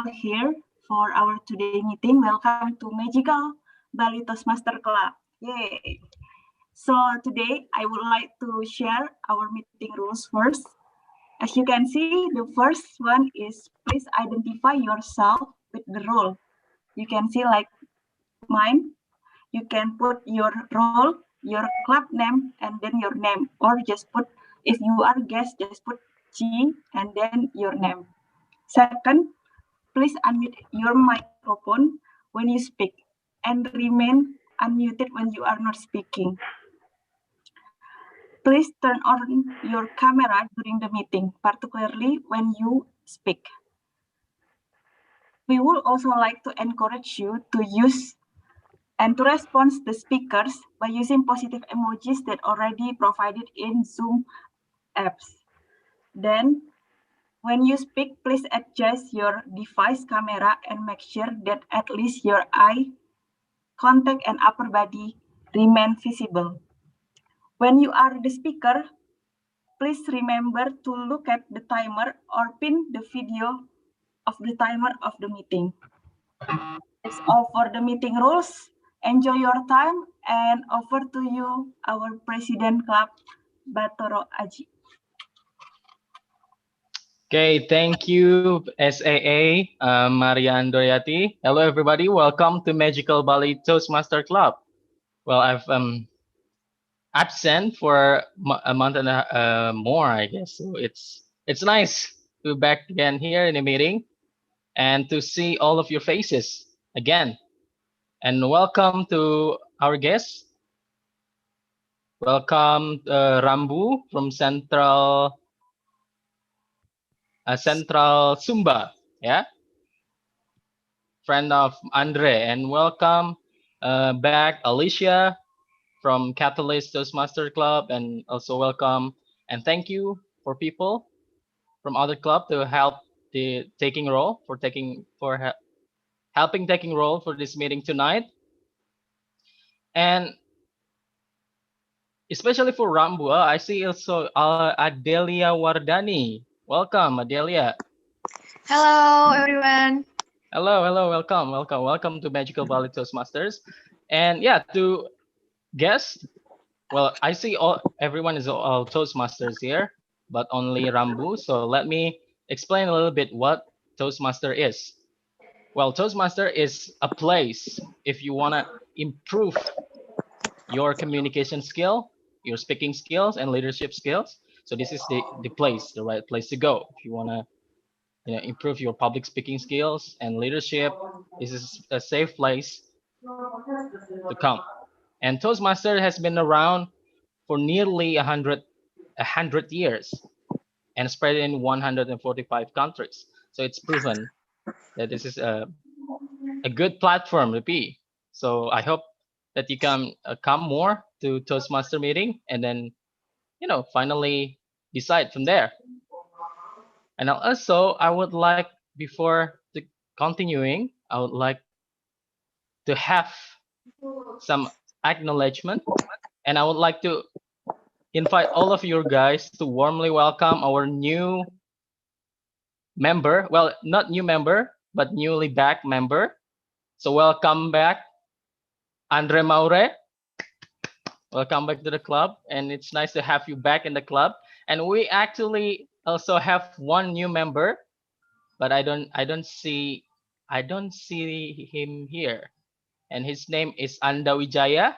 all here for our today meeting. Welcome to Magical Bali Toastmaster Club. Yay! So today I would like to share our meeting rules first. As you can see, the first one is please identify yourself with the role. You can see like mine. You can put your role, your club name, and then your name, or just put, if you are guest, just put G and then your name. Second, please unmute your microphone when you speak and remain unmuted when you are not speaking. Please turn on your camera during the meeting, particularly when you speak. We would also like to encourage you to use and to respond to the speakers by using positive emojis that already provided in Zoom apps. Then, when you speak, please adjust your device camera and make sure that at least your eye contact and upper body remain visible. When you are the speaker, please remember to look at the timer or pin the video of the timer of the meeting. That's all for the meeting rules. Enjoy your time, and over to you, our President Club, Batoro Aji. Okay, thank you, SAA, Marian Doryati. Hello, everybody. Welcome to Magical Bali Toastmaster Club. Well, I've absent for a month and more, I guess. So it's nice to be back again here in the meeting and to see all of your faces again. And welcome to our guests. Welcome, Rambu from Central Sumba, yeah, friend of Andre, and welcome back Alicia from Catalyst Toastmaster Club, and also welcome and thank you for people from other club to help the taking role for helping taking role for this meeting tonight, and especially for Rambua, I see also Adelia Wardani. Welcome, Adelia. Hello, everyone. Hello, welcome to Magical Valley Toastmasters. And yeah, to guests, well, I see everyone is all Toastmasters here, but only Rambu. So let me explain a little bit what Toastmaster is. Well, Toastmaster is a place if you want to improve your communication skill, your speaking skills, and leadership skills. So this is the right place to go if you want to improve your public speaking skills and leadership. This is a safe place to come. And Toastmaster has been around for nearly 100 years and spread in 145 countries. So it's proven that this is a good platform to be. So I hope that you can come more to Toastmaster meeting and then finally decide from there. And also I would like, before continuing, I would like to have some acknowledgement, and I would like to invite all of you guys to warmly welcome our new member. Well, not new member, but newly back member. So welcome back, Andre Maure. Welcome back to the club, and it's nice to have you back in the club. And we actually also have one new member, but I don't see him here, and his name is Anda Wijaya.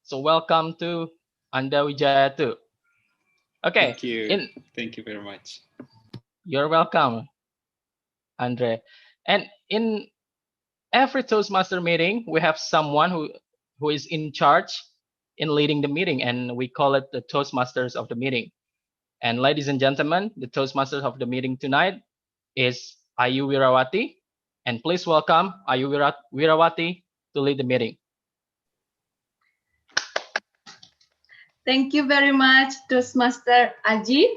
So welcome to Anda Wijaya too. Okay. Thank you. Thank you very much. You're welcome, Andre. And in every Toastmaster meeting, we have someone who is in charge in leading the meeting, and we call it the Toastmasters of the meeting. And ladies and gentlemen, the Toastmasters of the meeting tonight is Ayu Wirawati. And please welcome Ayu Wirawati to lead the meeting. Thank you very much, Toastmaster Aji.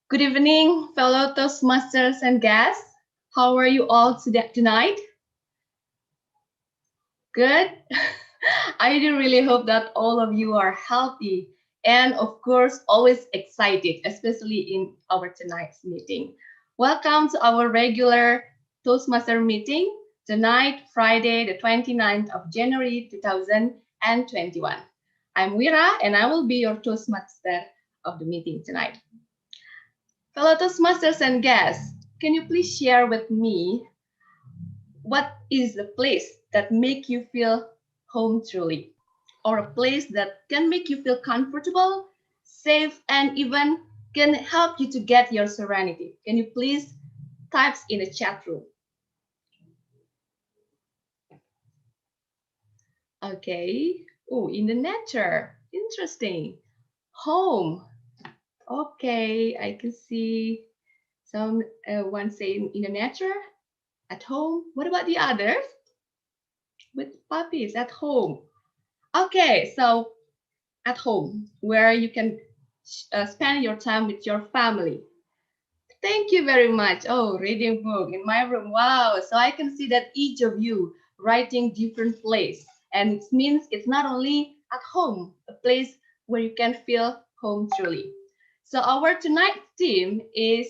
Good evening, fellow Toastmasters and guests. How are you all tonight? Good. I do really hope that all of you are healthy and, of course, always excited, especially in our tonight's meeting. Welcome to our regular Toastmaster meeting tonight, Friday, the 29th of January 2021. I'm Wira and I will be your Toastmaster of the meeting tonight. Fellow Toastmasters and guests, can you please share with me what is the place that make you feel home truly, or a place that can make you feel comfortable, safe, and even can help you to get your serenity? Can you please type in the chat room? Okay. Oh, in the nature. Interesting. Home. Okay, I can see one saying in the nature, at home. What about the others? With puppies at home. Okay, so at home, where you can spend your time with your family. Thank you very much. Oh, reading book in my room. Wow. So I can see that each of you writing different place. And it means it's not only at home, a place where you can feel home truly. So our tonight's theme is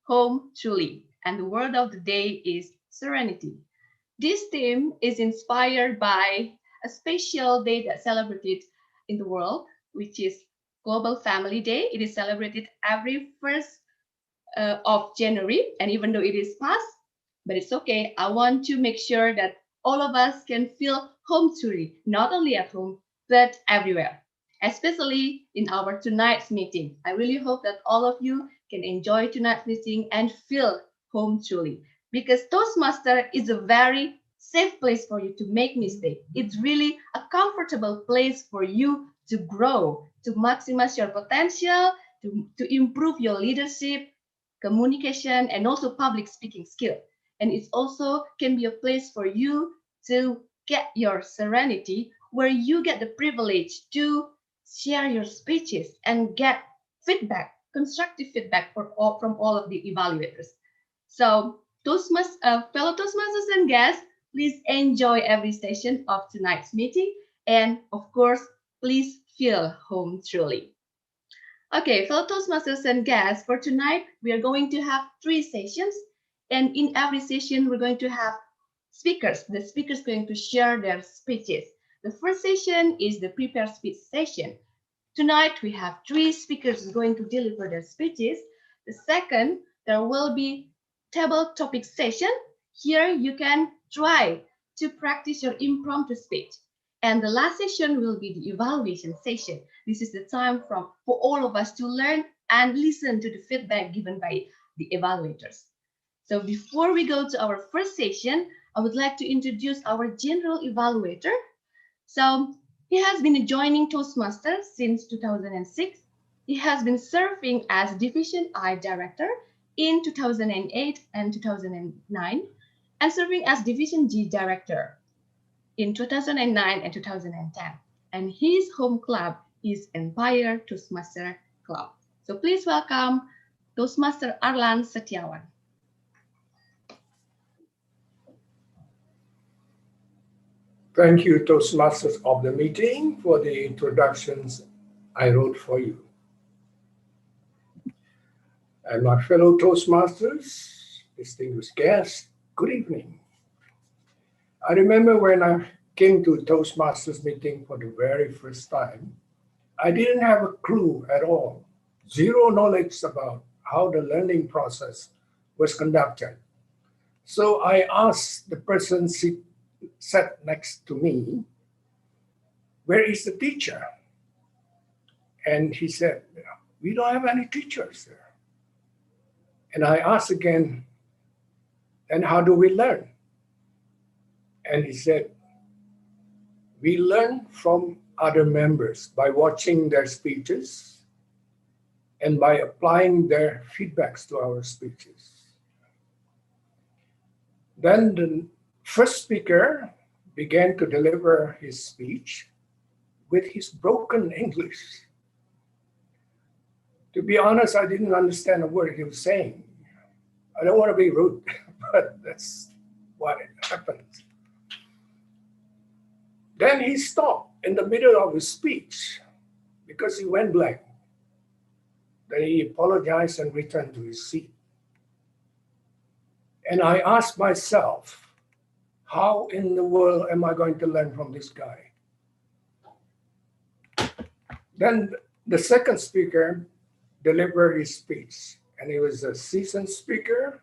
home truly. And the word of the day is serenity. This theme is inspired by a special day that's celebrated in the world, which is Global Family Day. It is celebrated every first of January, and even though it is past, but it's okay. I want to make sure that all of us can feel home truly, not only at home, but everywhere, especially in our tonight's meeting. I really hope that all of you can enjoy tonight's meeting and feel home truly, because Toastmaster is a very safe place for you to make mistakes. It's really a comfortable place for you to grow, to maximize your potential, to improve your leadership, communication, and also public speaking skill. And it also can be a place for you to get your serenity, where you get the privilege to share your speeches and get feedback, constructive feedback from all of the evaluators. So fellow Toastmasters and guests, please enjoy every session of tonight's meeting. And of course, please feel home truly. Okay, fellow Toastmasters and guests, for tonight, we are going to have 3 sessions. And in every session, we're going to have speakers. The speakers going to share their speeches. The first session is the prepared speech session. Tonight, we have 3 speakers going to deliver their speeches. The second, there will be table topic session. Here, you can try to practice your impromptu speech. And the last session will be the evaluation session. This is the time for all of us to learn and listen to the feedback given by the evaluators. So before we go to our first session, I would like to introduce our general evaluator. So he has been joining Toastmasters since 2006. He has been serving as Division I Director in 2008 and 2009, and serving as Division G Director in 2009 and 2010. And his home club is Empire Toastmaster Club. So please welcome Toastmaster Arlan Setiawan. Thank you, Toastmasters of the meeting, for the introductions I wrote for you. And my fellow Toastmasters, distinguished guests, good evening. I remember when I came to Toastmasters meeting for the very first time, I didn't have a clue at all, zero knowledge about how the learning process was conducted. So I asked the person sat next to me, where is the teacher? And he said, we don't have any teachers there. And I asked again, then how do we learn? And he said, we learn from other members by watching their speeches and by applying their feedbacks to our speeches. Then the first speaker began to deliver his speech with his broken English. To be honest, I didn't understand a word he was saying. I don't want to be rude, but that's what happened. Then he stopped in the middle of his speech because he went blank. Then he apologized and returned to his seat. And I asked myself, how in the world am I going to learn from this guy? Then the second speaker delivered his speech, and he was a seasoned speaker,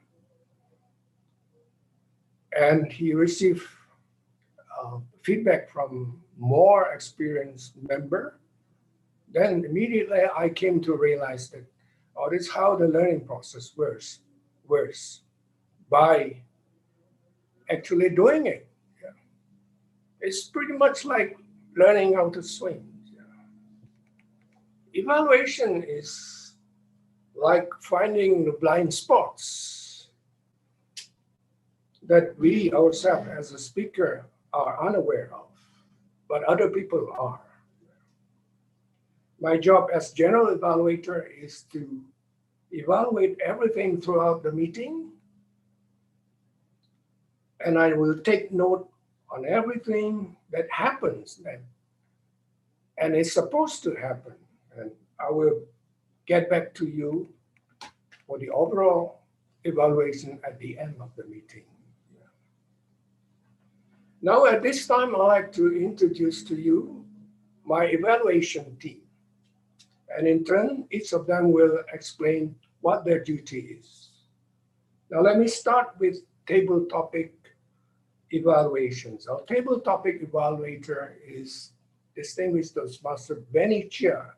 and he received feedback from more experienced member. Then immediately I came to realize that, oh, this is how the learning process works by actually doing it. Yeah. It's pretty much like learning how to swim. Yeah. Evaluation is like finding the blind spots that we ourselves as a speaker are unaware of, but other people are. My job as general evaluator is to evaluate everything throughout the meeting, and I will take note on everything that happens and it's supposed to happen. And I will get back to you for the overall evaluation at the end of the meeting. Yeah. Now at this time, I'd like to introduce to you my evaluation team. And in turn, each of them will explain what their duty is. Now let me start with table topic evaluations. Our table topic evaluator is distinguished Toastmaster Benny Chia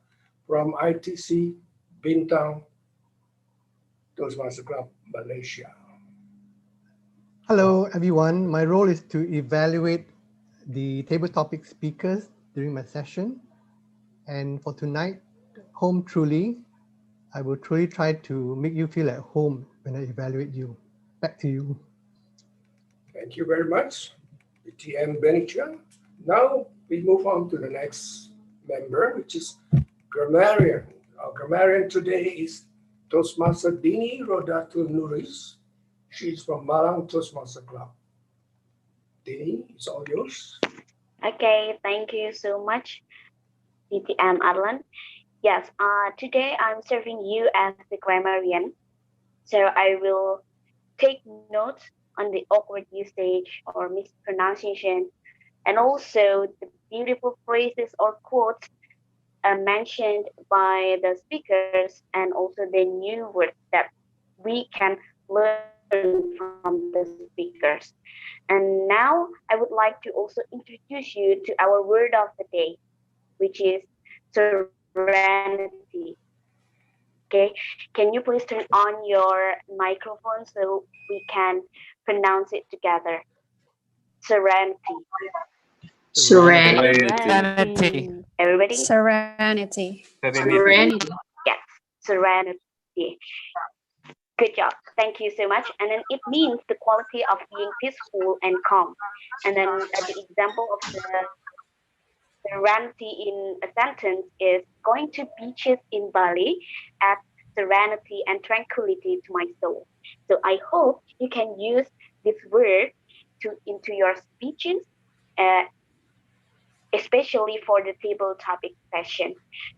from ITC Bintang Toastmaster Club, Malaysia. Hello, everyone. My role is to evaluate the table topic speakers during my session. And for tonight, Home Truly, I will truly try to make you feel at home when I evaluate you. Back to you. Thank you very much, TM Benicia. Now we move on to the next member, which is grammarian. Our grammarian today is Toastmaster Dini Rodatul Nuris. She's from Malang Toastmaster Club. Dini, it's all yours. Okay, thank you so much, DTM Adlan. Yes, today I'm serving you as the grammarian. So I will take notes on the awkward usage or mispronunciation, and also the beautiful phrases or quotes mentioned by the speakers, and also the new words that we can learn from the speakers. And now I would like to also introduce you to our word of the day, which is serenity. Okay, can you please turn on your microphone so we can pronounce it together? Serenity. Serenity. Everybody? Serenity. Serenity. Yes, serenity. Good job. Thank you so much. And then it means the quality of being peaceful and calm. And then the example of the serenity in a sentence is going to beaches in Bali add serenity and tranquility to my soul. So I hope you can use this word into your speeches, especially for the table topic session.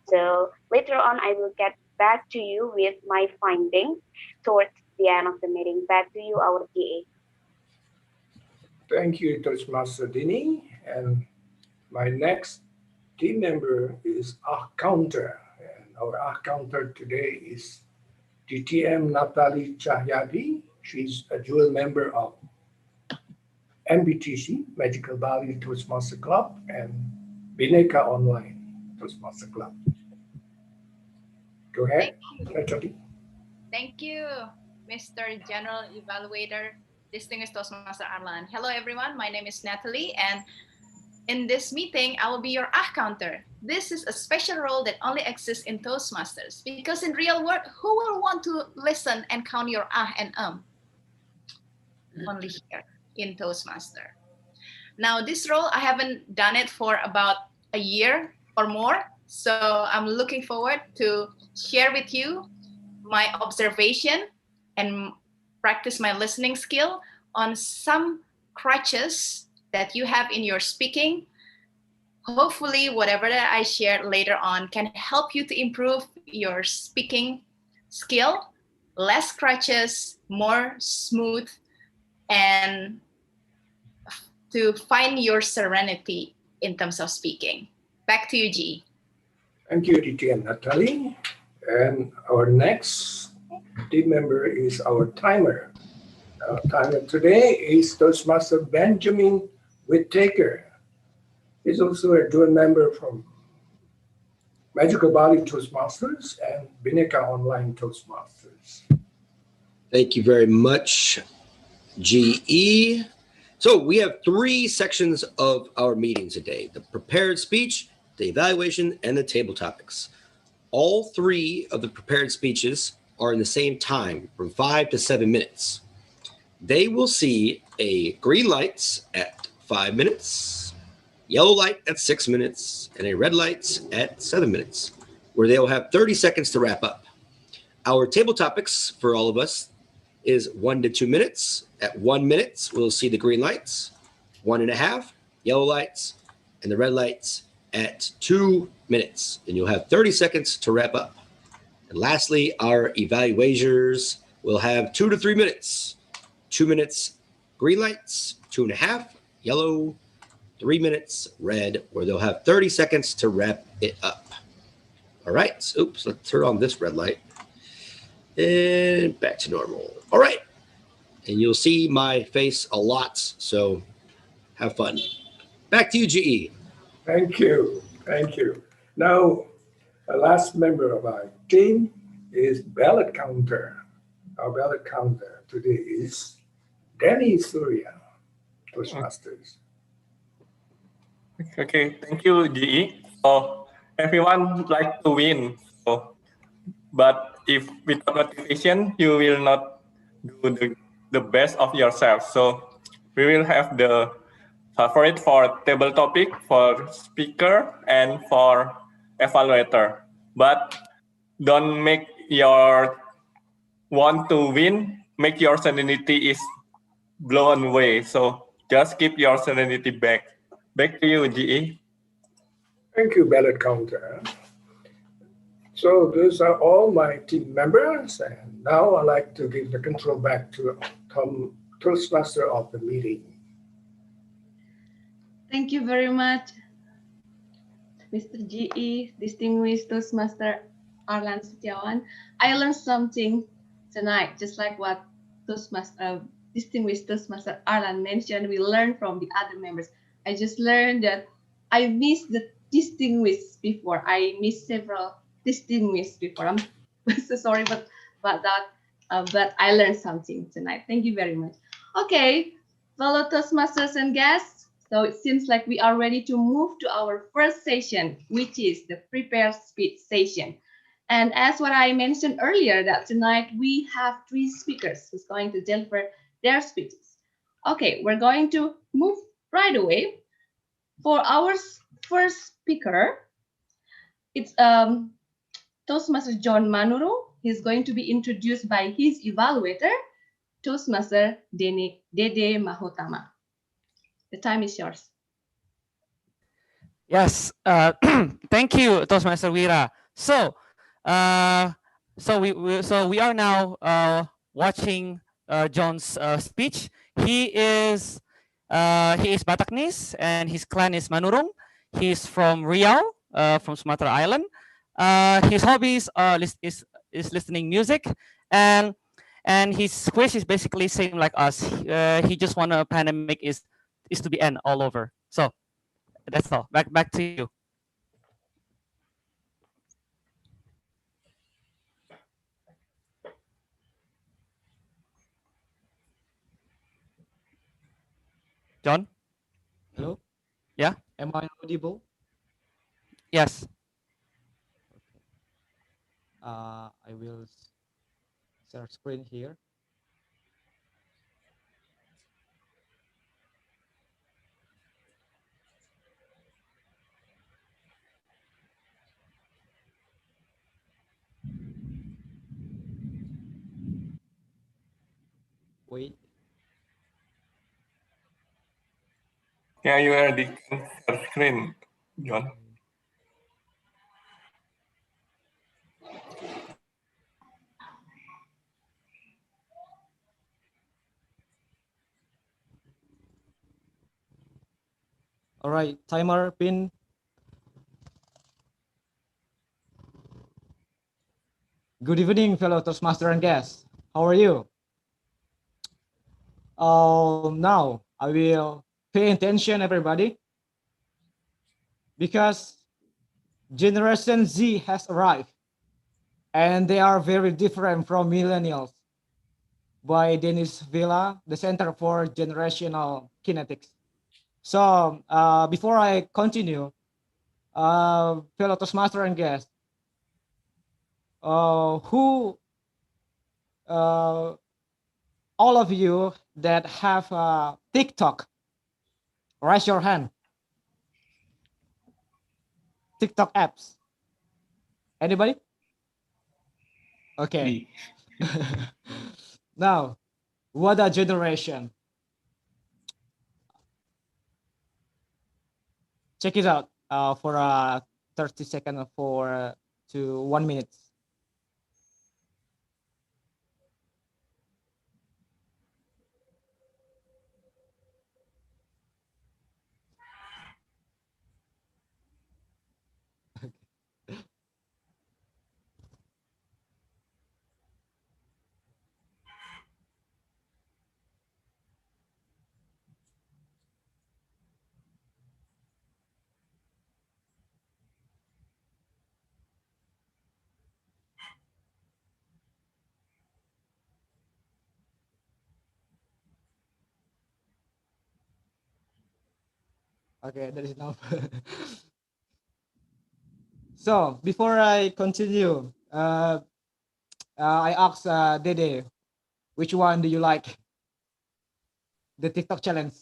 So later on, I will get back to you with my findings towards the end of the meeting. Back to you, our DA. Thank you, Toastmaster Dini. And my next team member is counter. And our counter today is DTM Natali Cahyadi. She's a dual member of MBTC, Magical Bali Toastmaster Club, and Bhinneka Online Toastmaster Club. Go ahead, Natali. Thank you, Mr. General Evaluator, Distinguished Toastmaster Arlan. Hello, everyone. My name is Natalie, and in this meeting, I will be your counter. This is a special role that only exists in Toastmasters, because in real world, who will want to listen and count your and Only here in Toastmaster. Now, this role, I haven't done it for about a year or more, so I'm looking forward to share with you my observation and practice my listening skill on some crutches that you have in your speaking. Hopefully, whatever that I share later on can help you to improve your speaking skill, less crutches, more smooth and to find your serenity in terms of speaking. Back to you, G. Thank you, Titi and Natalie. And our next team member is our timer. Our timer today is Toastmaster Benjamin Whittaker. He's also a dual member from Magical Bali Toastmasters and Bineka Online Toastmasters. Thank you very much, GE. So we have 3 sections of our meeting today: the prepared speech, the evaluation, and the table topics. All 3 of the prepared speeches are in the same time, from 5 to 7 minutes. They will see a green light at 5 minutes, yellow light at 6 minutes, and a red light at 7 minutes, where they will have 30 seconds to wrap up. Our table topics for all of us is 1 to 2 minutes. At 1 minute, we'll see the green lights, 1.5 yellow lights, and the red lights at 2 minutes. And you'll have 30 seconds to wrap up. And lastly, our evaluators will have 2 to 3 minutes. 2 minutes green lights, 2.5 yellow, 3 minutes red, where they'll have 30 seconds to wrap it up. All right. Oops, let's turn on this red light. And back to normal. All right. And you'll see my face a lot, so have fun. Back to you, GE. Thank you. Thank you. Now, the last member of our team is ballot counter. Our ballot counter today is Danny Surya, Toastmasters. Okay, thank you, GE. So everyone like to win. But if without motivation, you will not do the best of yourself. So we will have the favorite for table topic, for speaker, and for evaluator. But don't make your want to win, make your serenity is blown away. So just keep your serenity back. Back to you, GE. Thank you, ballot counter. So those are all my team members, and now I'd like to give the control back to Tom, Toastmaster of the meeting. Thank you very much, Mr. GE, distinguished Toastmaster Arlan Setiawan. I learned something tonight, just like what distinguished Toastmaster Arlan mentioned. We learned from the other members. I just learned that I missed the distinguished before. I missed several distinguished before. I'm so sorry about that, but I learned something tonight. Thank you very much. Okay, fellow Toastmasters and guests. So it seems like we are ready to move to our first session, which is the prepared speech session. And as what I mentioned earlier, that tonight we have 3 speakers who's going to deliver their speeches. Okay, we're going to move right away. For our first speaker, it's Toastmaster John Manuro. He's going to be introduced by his evaluator, Toastmaster Dede Mahotama. The time is yours. Yes, thank you, Toastmaster Wira. So, we are now watching John's speech. He is Bataknis, and his clan is Manurung. He's from Riau, from Sumatra Island. His hobbies is listening music, and his wish is basically same like us. He just want a pandemic is to be end all over. So that's all. Back to you. John? Hello? Yeah? Am I audible? Yes. I will share screen here. Wait. Yeah, you are the share screen, John. All right, timer pin. Good evening, fellow Toastmaster and guests. How are you? Now I will pay attention, everybody, because Generation Z has arrived, and they are very different from millennials. By Dennis Villa, the Center for Generational Kinetics. So before I continue, fellow Toastmaster and guests, who all of you that have TikTok, raise your hand. TikTok apps. Anybody? Okay. Now, what a generation. Check it out for 30 seconds for to 1 minute. Okay, that is enough. So before I continue, I asked Dede, which one do you like? The TikTok challenge.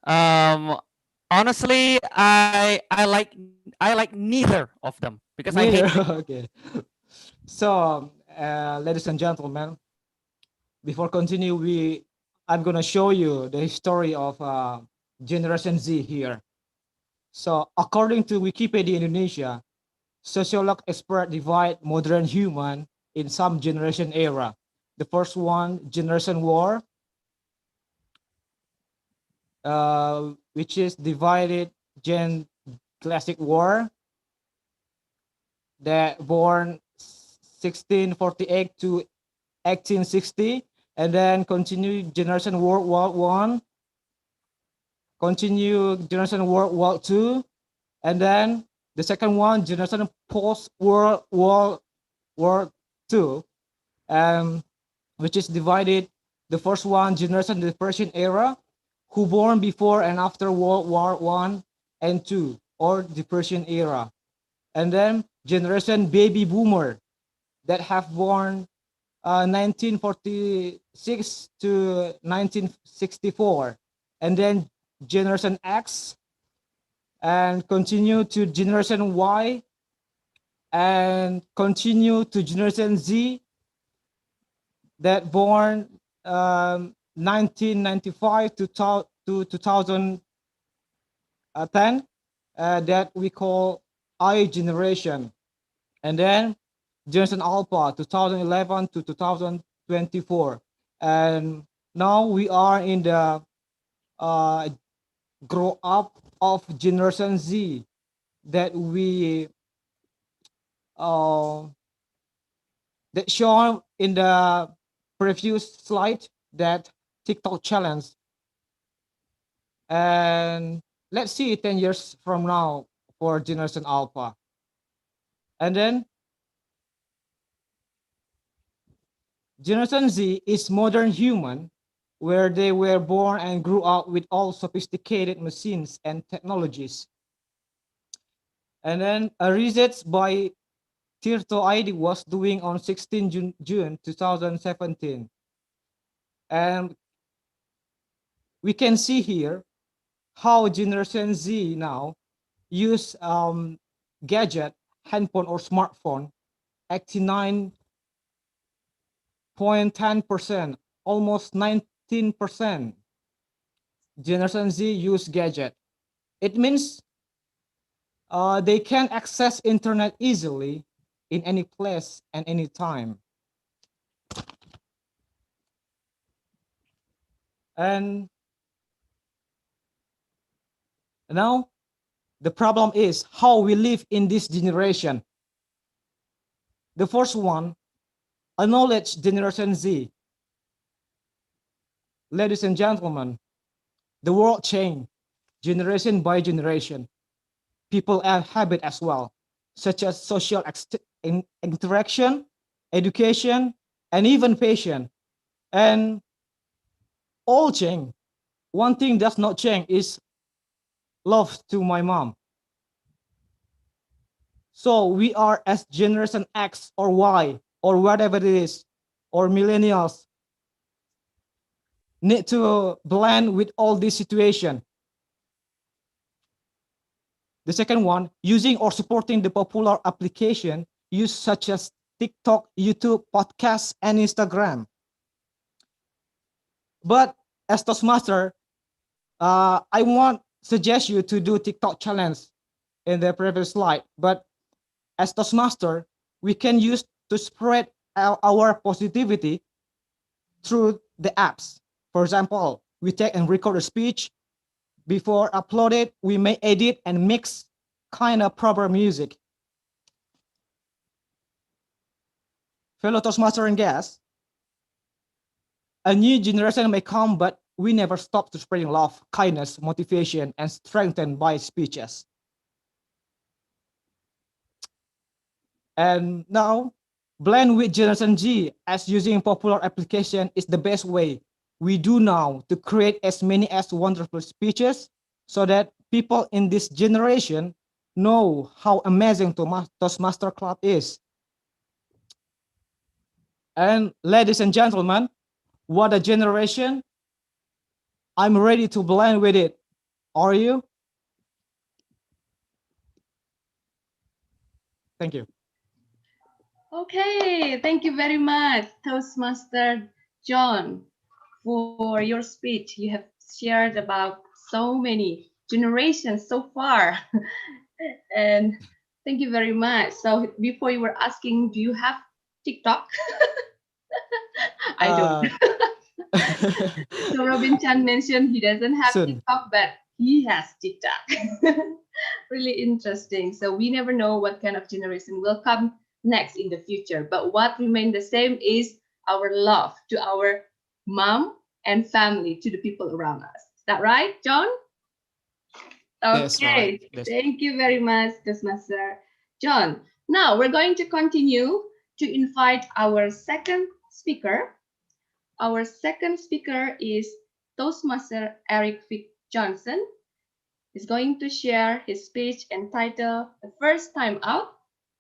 Honestly, I like neither of them because I hate Neither. Okay. So, ladies and gentlemen, before continue, I'm gonna show you the history of Generation Z here. So, according to Wikipedia Indonesia, sociolog expert divide modern human in some generation era. The first one, Generation War, which is divided Gen Classic War, that born 1648 to 1860, and then continue Generation World War One, continue Generation World War Two, and then the second one, Generation Post World War Two, which is divided. The first one, Generation Depression era, who born before and after World War One and Two, or Depression era, and then Generation Baby Boomer, that have born 1946 to 1964, and then Generation X, and continue to Generation Y, and continue to Generation Z, that born 1995 to 2010, that we call I generation, and then Generation Alpha 2011 to 2024, and now we are in the grow up of Generation Z, that we that shown in the previous slide, that TikTok challenge. And let's see 10 years from now for Generation Alpha. And then Generation Z is modern human, where they were born and grew up with all sophisticated machines and technologies. And then a research by Tirto ID was doing on 16 June 2017. And we can see here how Generation Z now use gadget, handphone or smartphone, 89.10%, almost 19%. Generation Z use gadget. It means they can access internet easily in any place and any time. And now the problem is how we live in this generation. The first one, acknowledge Generation Z. Ladies and gentlemen, the world changed generation by generation. People have habit as well, such as social interaction, education, and even patience. And all change. One thing does not change is love to my mom. So we are as Generation X or Y or whatever it is, or millennials, need to blend with all this situation. The second one, using or supporting the popular application used such as TikTok, YouTube, podcasts, and Instagram. But as Toastmaster, I want suggest you to do TikTok challenge in the previous slide. But as Toastmaster, we can use to spread our positivity through the apps. For example, we take and record a speech. Before upload it, we may edit and mix kind of proper music. Fellow Toastmaster and guests, a new generation may come, but we never stop to spreading love, kindness, motivation, and strengthened by speeches. And now, blend with Generation Z as using popular application is the best way we do now to create as many as wonderful speeches so that people in this generation know how amazing Toastmaster Club is. And ladies and gentlemen, what a generation. I'm ready to blend with it. Are you? Thank you. Okay, thank you very much, Toastmaster John, for your speech. You have shared about so many generations so far. And thank you very much. So before you were asking, do you have TikTok? I don't. So Robin Chan mentioned he doesn't have Soon. TikTok, but he has TikTok. Really interesting. So we never know what kind of generation will come next in the future. But what remains the same is our love to our mom and family, to the people around us. Is that right, John? That's right. Okay, thank you very much, Toastmaster John. Now we're going to continue to invite our second speaker. Our second speaker is Toastmaster Eric Vic Johnson. He's going to share his speech entitled The First Time Out,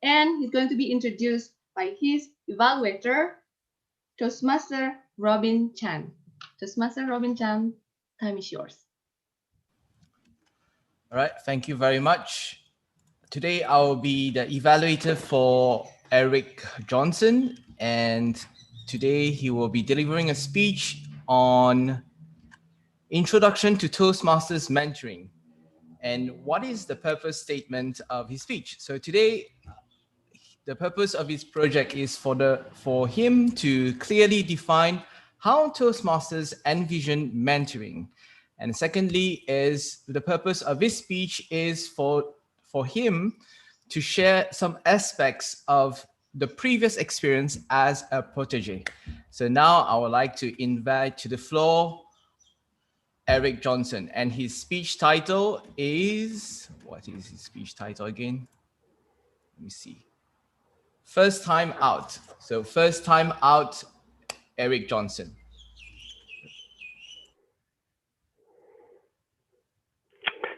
and he's going to be introduced by his evaluator, Toastmaster Robin Chan. Toastmaster Robin Chan, time is yours. All right, thank you very much. Today I'll be the evaluator for Eric Johnson, and today he will be delivering a speech on Introduction to Toastmasters Mentoring. And what is the purpose statement of his speech? So today, the purpose of his project is for him to clearly define how Toastmasters envision mentoring. And secondly, is the purpose of his speech is for him to share some aspects of the previous experience as a protege. So now I would like to invite to the floor Eric Johnson, and his speech title is, what is his speech title again? Let me see. First Time Out. So First Time Out, Eric Johnson.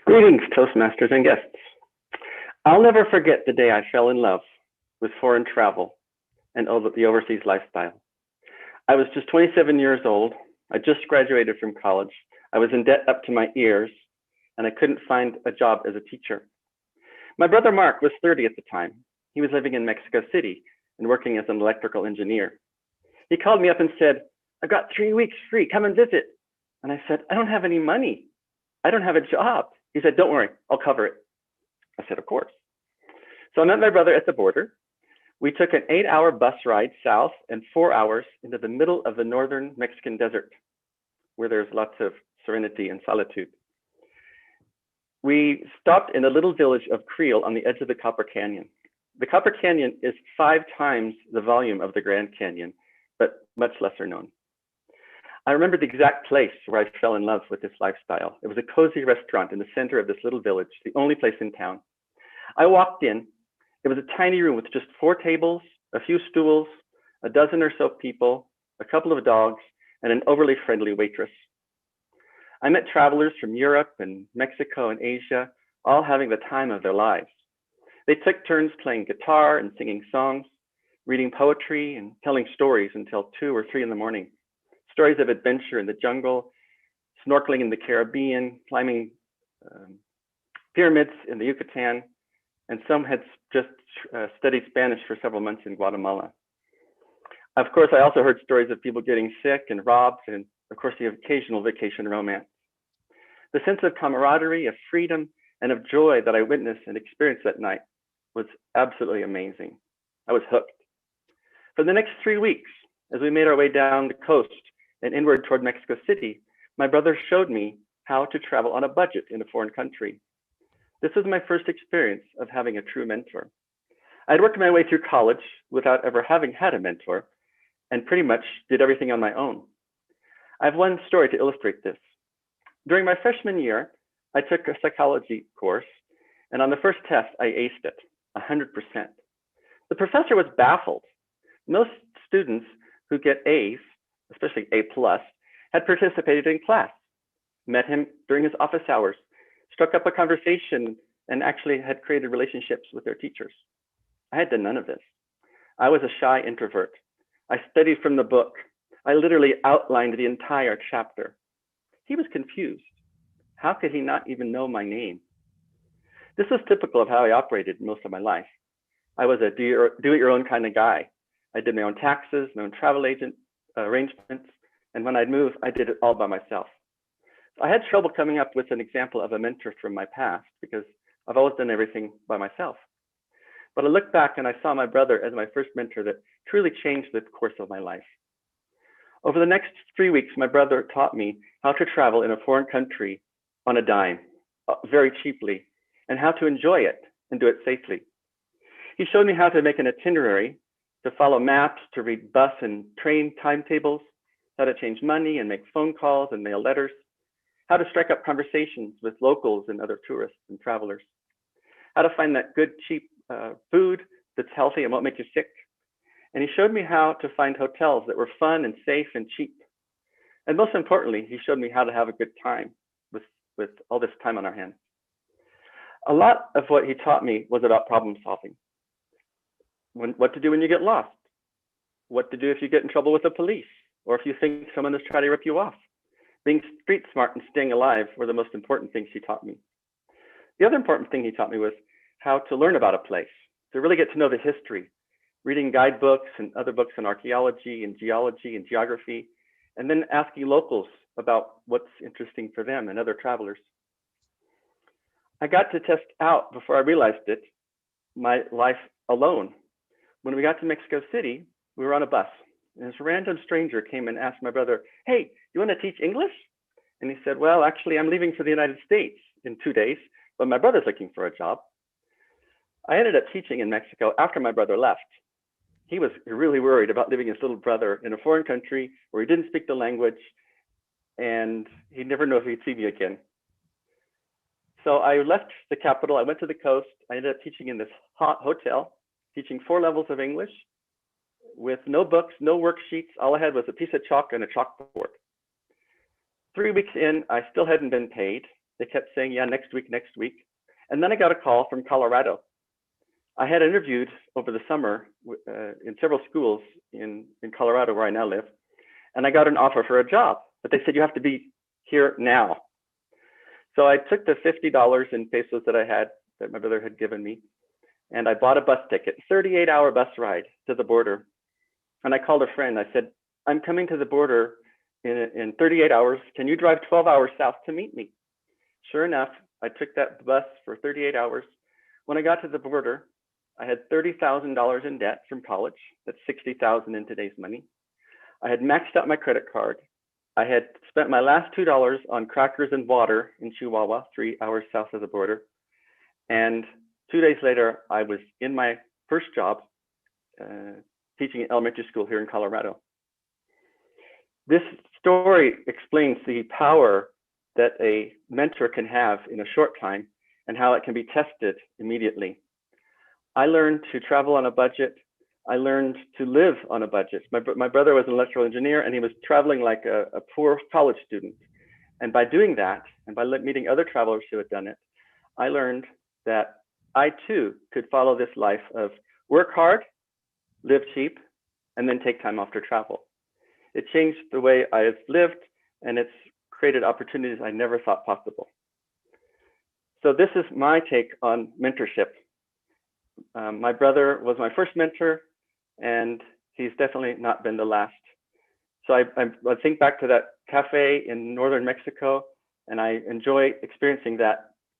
Greetings, Toastmasters and guests. I'll never forget the day I fell in love with foreign travel and the overseas lifestyle. I was just 27 years old. I just graduated from college. I was in debt up to my ears, and I couldn't find a job as a teacher. My brother Mark was 30 at the time. He was living in Mexico City and working as an electrical engineer. He called me up and said, "I've got 3 weeks free, come and visit." And I said, "I don't have any money. I don't have a job." He said, "Don't worry, I'll cover it." I said, "Of course." So I met my brother at the border. We took an 8-hour bus ride south and 4 hours into the middle of the northern Mexican desert, where there's lots of serenity and solitude. We stopped in a little village of Creel on the edge of the Copper Canyon. The Copper Canyon is 5 times the volume of the Grand Canyon, but much lesser known. I remember the exact place where I fell in love with this lifestyle. It was a cozy restaurant in the center of this little village, the only place in town. I walked in. It was a tiny room with just 4 tables, a few stools, a dozen or so people, a couple of dogs, and an overly friendly waitress. I met travelers from Europe and Mexico and Asia, all having the time of their lives. They took turns playing guitar and singing songs, reading poetry and telling stories until 2 or 3 in the morning. Stories of adventure in the jungle, snorkeling in the Caribbean, climbing pyramids in the Yucatan, and some had just studied Spanish for several months in Guatemala. Of course, I also heard stories of people getting sick and robbed, and of course, the occasional vacation romance. The sense of camaraderie, of freedom, and of joy that I witnessed and experienced that night was absolutely amazing. I was hooked. For the next 3 weeks, as we made our way down the coast and inward toward Mexico City, my brother showed me how to travel on a budget in a foreign country. This was my first experience of having a true mentor. I'd worked my way through college without ever having had a mentor, and pretty much did everything on my own. I have one story to illustrate this. During my freshman year, I took a psychology course, and on the first test, I aced it, 100%. The professor was baffled. Most students who get A's, especially A+, had participated in class, met him during his office hours, struck up a conversation, and actually had created relationships with their teachers. I had done none of this. I was a shy introvert. I studied from the book. I literally outlined the entire chapter. He was confused. How could he not even know my name? This was typical of how I operated most of my life. I was a do-it-your-own kind of guy. I did my own taxes, my own travel agent arrangements, and when I'd move, I did it all by myself. I had trouble coming up with an example of a mentor from my past because I've always done everything by myself. But I look back and I saw my brother as my first mentor that truly changed the course of my life. Over the next 3 weeks, my brother taught me how to travel in a foreign country on a dime, very cheaply, and how to enjoy it and do it safely. He showed me how to make an itinerary, to follow maps, to read bus and train timetables, how to change money and make phone calls and mail letters, how to strike up conversations with locals and other tourists and travelers, how to find that good, cheap food that's healthy and won't make you sick. And he showed me how to find hotels that were fun and safe and cheap. And most importantly, he showed me how to have a good time with all this time on our hands. A lot of what he taught me was about problem solving. What to do when you get lost, what to do if you get in trouble with the police, or if you think someone is trying to rip you off. Being street smart and staying alive were the most important things he taught me. The other important thing he taught me was how to learn about a place, to really get to know the history, reading guidebooks and other books on archaeology and geology and geography, and then asking locals about what's interesting for them and other travelers. I got to test out, before I realized it, my life alone. When we got to Mexico City, we were on a bus, and this random stranger came and asked my brother, "Hey, you want to teach English?" And he said, "Well, actually, I'm leaving for the United States in 2 days, but my brother's looking for a job." I ended up teaching in Mexico after my brother left. He was really worried about leaving his little brother in a foreign country where he didn't speak the language, and he'd never know if he'd see me again. So I left the capital, I went to the coast, I ended up teaching in this hot hotel, teaching 4 levels of English with no books, no worksheets. All I had was a piece of chalk and a chalkboard. 3 weeks in, I still hadn't been paid. They kept saying, "Yeah, next week, next week." And then I got a call from Colorado. I had interviewed over the summer in several schools in Colorado, where I now live, and I got an offer for a job, but they said, "You have to be here now." So I took the $50 in pesos that I had, that my brother had given me, and I bought a bus ticket, 38-hour bus ride to the border. And I called a friend. I said, "I'm coming to the border in 38 hours. Can you drive 12 hours south to meet me?" Sure enough, I took that bus for 38 hours. When I got to the border, I had $30,000 in debt from college. That's $60,000 in today's money. I had maxed out my credit card. I had spent my last $2 on crackers and water in Chihuahua, 3 hours south of the border. And 2 days later, I was in my first job teaching at elementary school here in Colorado. This story explains the power that a mentor can have in a short time and how it can be tested immediately. I learned to travel on a budget. I learned to live on a budget. My brother was an electrical engineer and he was traveling like a poor college student. And by doing that, and by meeting other travelers who had done it, I learned that I too could follow this life of work hard, live cheap, and then take time off to travel. It changed the way I've lived, and it's created opportunities I never thought possible. So this is my take on mentorship. My brother was my first mentor, and he's definitely not been the last. So I think back to that cafe in northern Mexico, and I enjoy experiencing that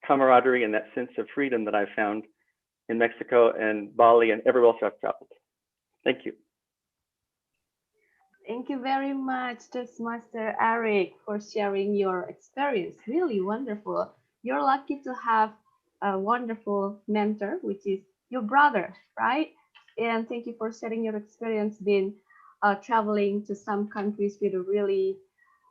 camaraderie and that sense of freedom that I found in Mexico and Bali and everywhere else I've traveled. Thank you. Thank you very much, Toastmaster Eric, for sharing your experience. Really wonderful. You're lucky to have a wonderful mentor, which is your brother, right? And thank you for sharing your experience being traveling to some countries with a really,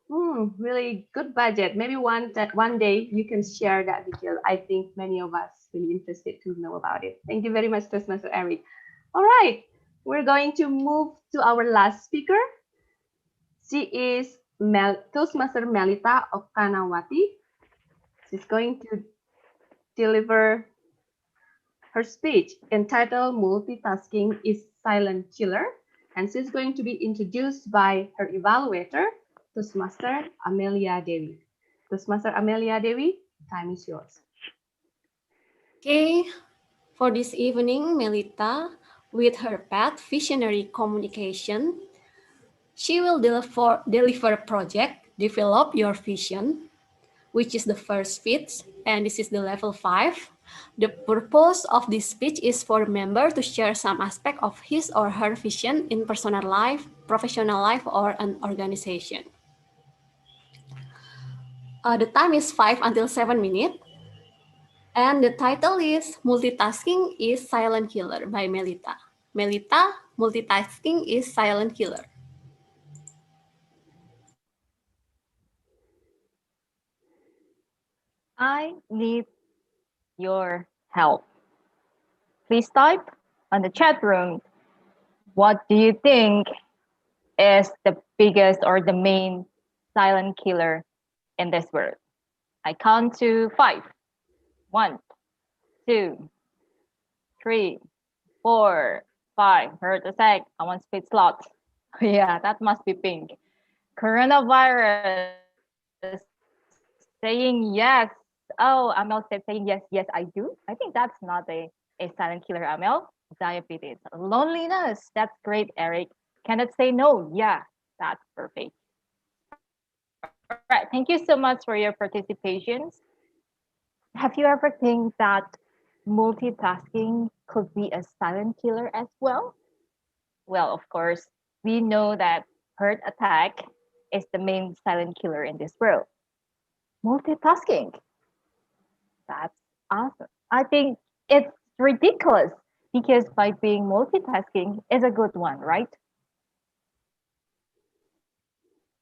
really good budget. Maybe one day you can share that detail. I think many of us really interested to know about it. Thank you very much, Toastmaster Eric. All right, we're going to move to our last speaker. She is Toastmaster Melita Okanawati. She's going to deliver her speech entitled Multitasking is Silent Killer, and she's going to be introduced by her evaluator, Toastmaster Amelia Dewi. Toastmaster Amelia Dewi, time is yours. Okay, for this evening, Melita, with her path Visionary Communication, she will deliver a project, Develop Your Vision, which is the first speech, and this is the level 5. The purpose of this speech is for a member to share some aspect of his or her vision in personal life, professional life, or an organization. The time is 5 until 7 minutes. And the title is Multitasking is Silent Killer by Melita. Melita, multitasking is silent killer. I need your help. Please type on the chat room, what do you think is the biggest or the main silent killer in this world? I count to 5. 1, 2, 3, 4, 5. Heard a sec. I want speed slot. Yeah, that must be pink. Coronavirus. Saying yes. Oh, Amel said saying yes. Yes, I do. I think that's not a silent killer, Amel. Diabetes. Loneliness. That's great, Eric. Cannot say no. Yeah, that's perfect. All right. Thank you so much for your participations. Have you ever think that multitasking could be a silent killer as well? Well, of course, we know that heart attack is the main silent killer in this world. Multitasking. That's awesome. I think it's ridiculous because by being multitasking is a good one, right?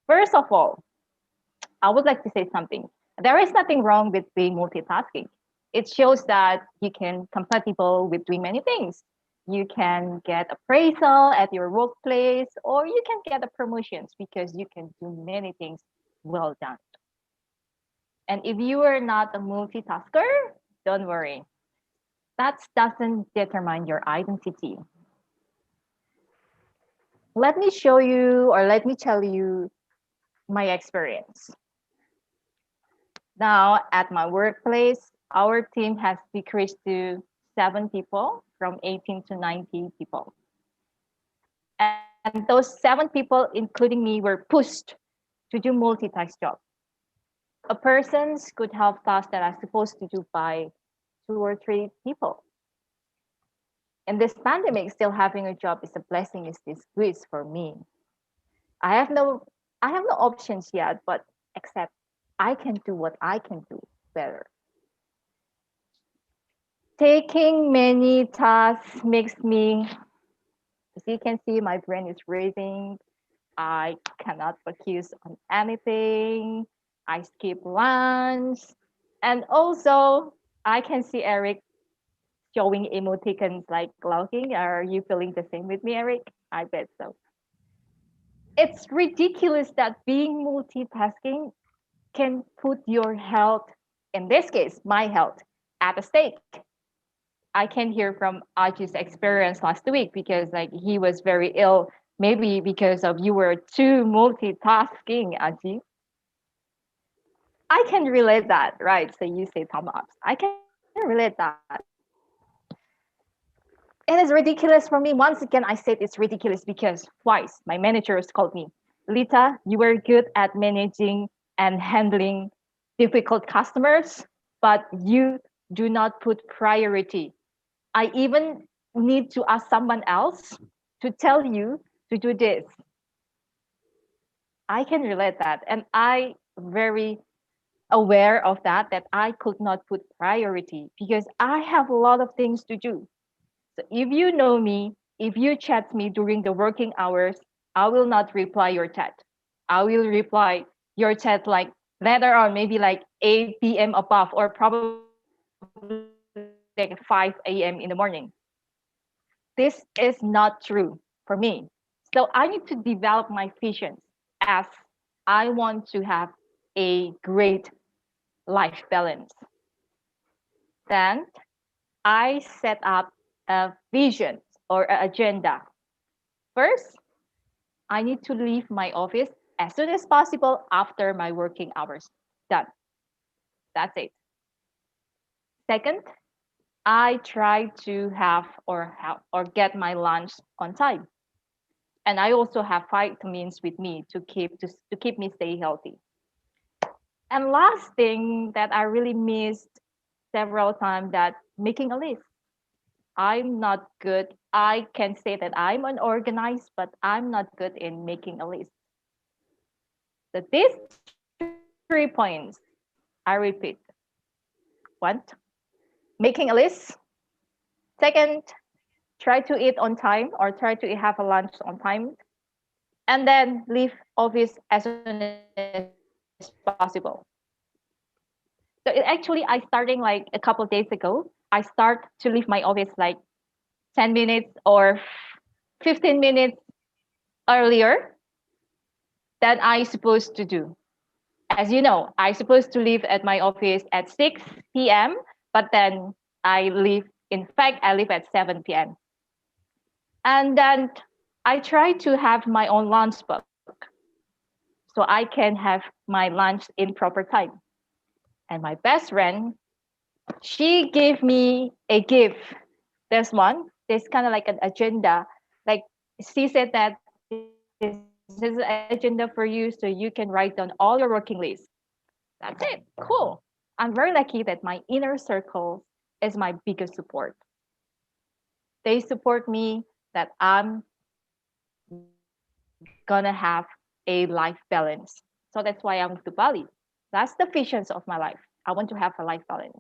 First of all, I would like to say something. There is nothing wrong with being multitasking. It shows that you can compatible with doing many things. You can get appraisal at your workplace, or you can get a promotions because you can do many things well done. And if you are not a multitasker, don't worry. That doesn't determine your identity. Let me show you, or let me tell you my experience. Now, at my workplace, our team has decreased to 7 people from 18 to 90 people. And those 7 people, including me, were pushed to do multitask job. A person could have tasks that are supposed to do by 2 or 3 people. In this pandemic, still having a job is a blessing, is this squeeze for me. I have no I have no options yet, but except I can do what I can do better. Taking many tasks makes me, as you can see, my brain is racing. I cannot focus on anything. I skip lunch. And also, I can see Eric showing emoticons like laughing. Are you feeling the same with me, Eric? I bet so. It's ridiculous that being multitasking can put your health, in this case, my health, at stake. I can hear from Aji's experience last week because like he was very ill, maybe because of you were too multitasking, Aji. I can relate that, right? So you say thumb ups. I can relate that. It is ridiculous for me. Once again, I said it's ridiculous because twice my managers called me, Lita, you were good at managing and handling difficult customers, but you do not put priority. I even need to ask someone else to tell you to do this. I can relate that. And I very aware of that I could not put priority because I have a lot of things to do. So if you know me, if you chat me during the working hours, I will not reply your chat. I will reply your chat like later on, maybe like 8 p.m. above, or probably like 5 a.m. in the morning. This is not true for me. So I need to develop my visions as I want to have a great life balance. Then I set up a vision or an agenda. First, I need to leave my office as soon as possible after my working hours. Done. That's it. Second, I try to have or get my lunch on time. And I also have vitamins with me to keep me stay healthy. And last thing that I really missed several times, that making a list. I'm not good. I can say that I'm unorganized, but I'm not good in making a list. So these 3 points, I repeat. One, making a list. Second, try to eat on time or try to have a lunch on time. And then leave office as soon as possible. So it actually, I starting like a couple of days ago, I start to leave my office like 10 minutes or 15 minutes earlier than I supposed to do. As you know, I supposed to leave at my office at 6 p.m., but then I leave, in fact, I leave at 7 p.m. And then I try to have my own lunch book so I can have my lunch in proper time. And my best friend, she gave me a gift. There's one, there's kind of like an agenda. Like she said that this is an agenda for you so you can write down all your working list. That's it. Cool. I'm very lucky that my inner circle is my biggest support. They support me that I'm gonna have a life balance. So that's why I moved to Bali. That's the visions of my life. I want to have a life balance.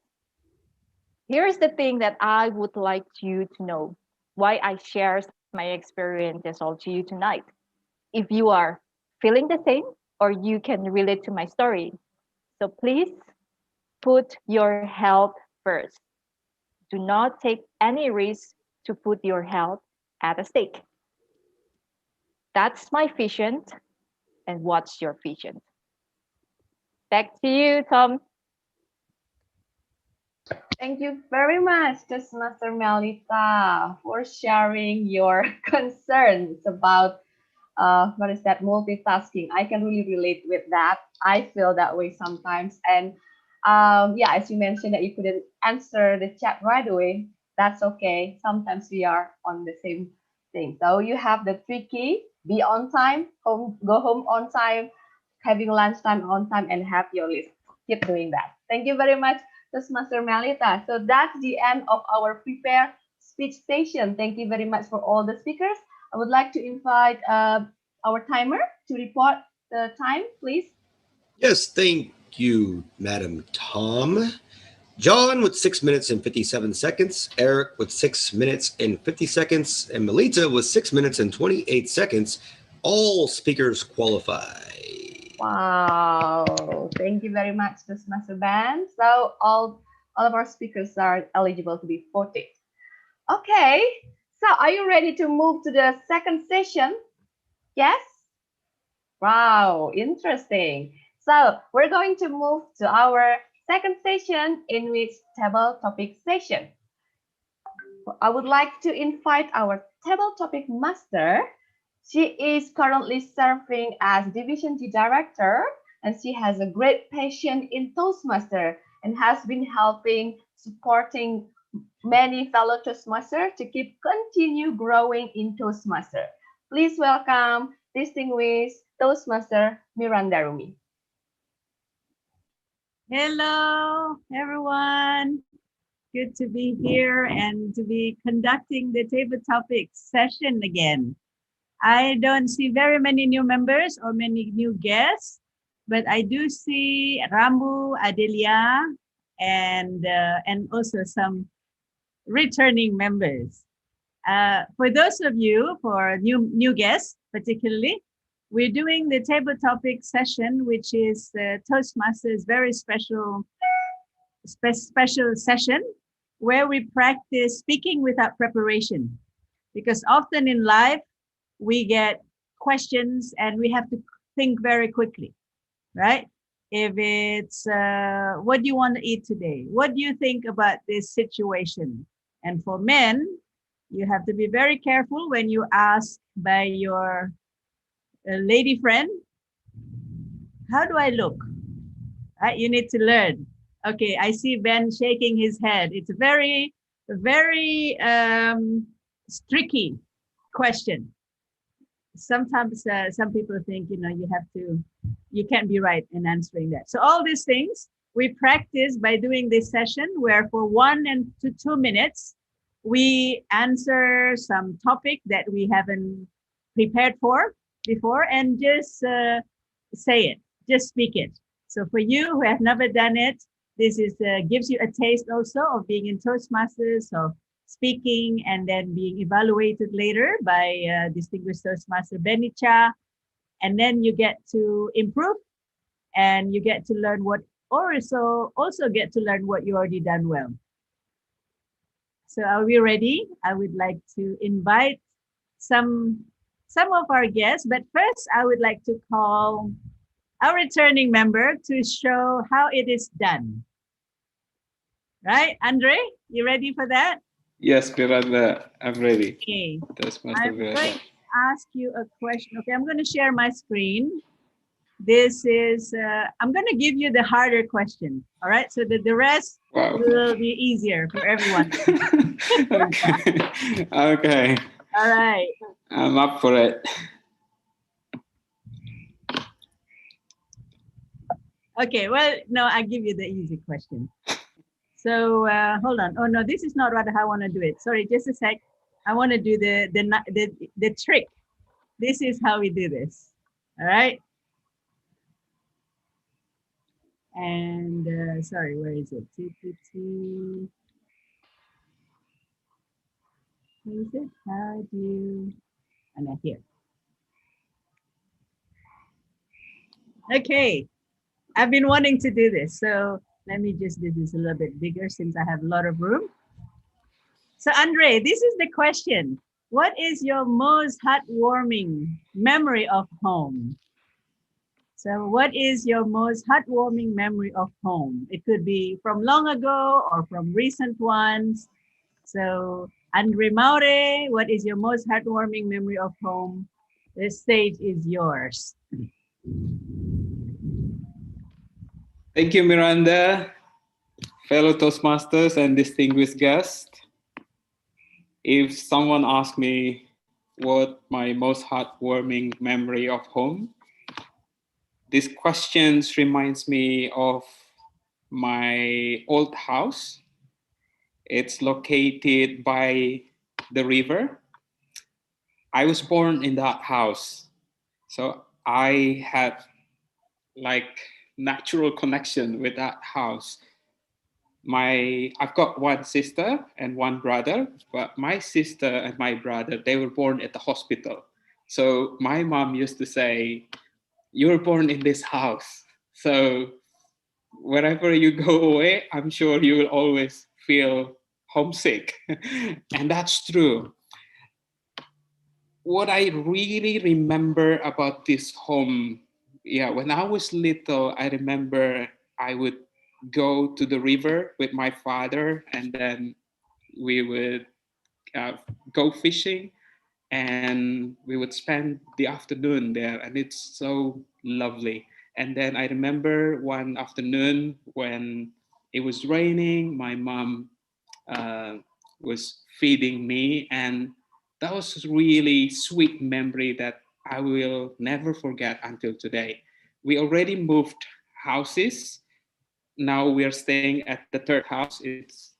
Here's the thing that I would like you to know why I share my experiences all to you tonight. If you are feeling the same or you can relate to my story, so please put your health first. Do not take any risk to put your health at stake. That's my vision. And what's your vision? Back to you, Tom. Thank you very much, Master Melita, for sharing your concerns about what is that, multitasking. I can really relate with that. I feel that way sometimes. And yeah, as you mentioned that you couldn't answer the chat right away, that's okay. Sometimes we are on the same thing. So you have the three key: be on time, go home on time, having lunchtime on time, and have your list. Keep doing that. Thank you very much, Master Melita. So that's the end of our prepare speech station. Thank you very much for all the speakers. I would like to invite our timer to report the time, please? Yes, thank you, Madam Tom. John with 6 minutes and 57 seconds, Eric with 6 minutes and 50 seconds, and Melita with 6 minutes and 28 seconds. All speakers qualify. Wow, thank you very much, Toastmaster Ben. So all of our speakers are eligible to be voted. Okay, so are you ready to move to the second session? Yes? Wow, interesting. So we're going to move to our second session, in which table topic session. I would like to invite our table topic master. She is currently serving as Division D Director, and she has a great passion in Toastmaster and has been helping, supporting many fellow Toastmasters to continue growing in Toastmaster. Please welcome distinguished Toastmaster Miranda Rumi. Hello, everyone. Good to be here and to be conducting the table topic session again. I don't see very many new members or many new guests, but I do see Rambu, Adelia, and also some returning members. For those of you, for new guests particularly, we're doing the table topic session, which is Toastmasters' very special session where we practice speaking without preparation. Because often in life, we get questions and we have to think very quickly, right? If it's, what do you want to eat today? What do you think about this situation? And for men, you have to be very careful when you ask by your lady friend, how do I look? Right? You need to learn. Okay, I see Ben shaking his head. It's a very, very tricky question. Sometimes some people think, you can't be right in answering that. So all these things we practice by doing this session where for 1 to 2 minutes, we answer some topic that we haven't prepared for before and just say it, just speak it. So for you who have never done it, this is gives you a taste also of being in Toastmasters, of speaking and then being evaluated later by distinguished Toastmaster Benica. And then you get to improve and you get to learn what, or also get to learn what you already done well. So are we ready? I would like to invite some of our guests, but first I would like to call our returning member to show how it is done. Right, Andre, you ready for that? Yes, Miranda, I'm ready. Okay. Toastmaster I'm Miranda. going to ask you a question. Okay, I'm going to share my screen. This is, I'm going to give you the harder question. All right, so that the rest will be easier for everyone. Okay. Okay. All right. I'm up for it. Okay, well, no, I'll give you the easy question. So hold on. Oh no, this is not what I want to do it. Sorry, just a sec. I want to do the trick. This is how we do this. All right. And sorry, where is it? TPT. Where is it? How do you? And here. Okay. I've been wanting to do this, so let me just do this a little bit bigger since I have a lot of room. So Andre, this is the question. What is your most heartwarming memory of home? So what is your most heartwarming memory of home? It could be from long ago or from recent ones. So Andre Maure, what is your most heartwarming memory of home? The stage is yours. Thank you, Miranda, fellow Toastmasters and distinguished guests. If someone asks me what my most heartwarming memory of home, this question reminds me of my old house. It's located by the river. I was born in that house. So I had like natural connection with that house. I've got one sister and one brother, but my sister and my brother, they were born at the hospital. So my mom used to say, "You were born in this house. So wherever you go away, I'm sure you will always feel homesick." And that's true. What I really remember about this home, yeah, when I was little, I remember I would go to the river with my father, and then we would go fishing, and we would spend the afternoon there, and it's so lovely. And then I remember one afternoon when it was raining, my mom was feeding me, and that was really sweet memory that I will never forget until today. We already moved houses. Now we are staying at the third house. It's